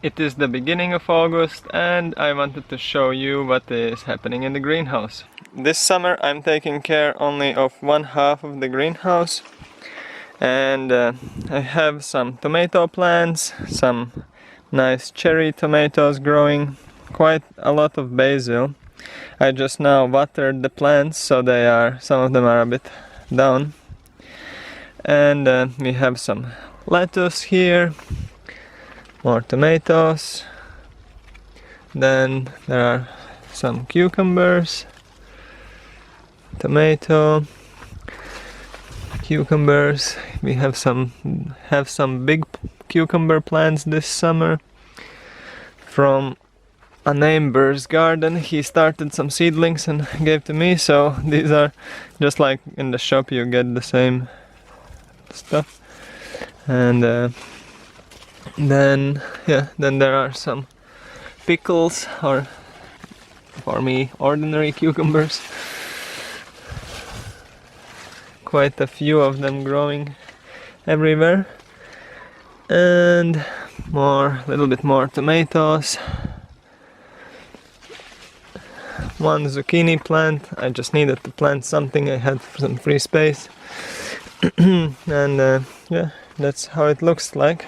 It is the beginning of August and I wanted to show you what is happening in the greenhouse. This summer I'm taking care only of one half of the greenhouse, and I have some tomato plants, some nice cherry tomatoes growing, quite a lot of basil. I just now watered the plants, so some of them are a bit down. And we have some lettuce here, more tomatoes, then there are some cucumbers, tomato, cucumbers. We have some big cucumber plants this summer from a neighbor's garden. He started some seedlings and gave to me, so these are just like in the shop, you get the same stuff. And then there are some pickles, or for me ordinary cucumbers. Quite a few of them growing everywhere. And a little bit more tomatoes. One zucchini plant. I just needed to plant something, I had some free space. And yeah, that's how it looks like.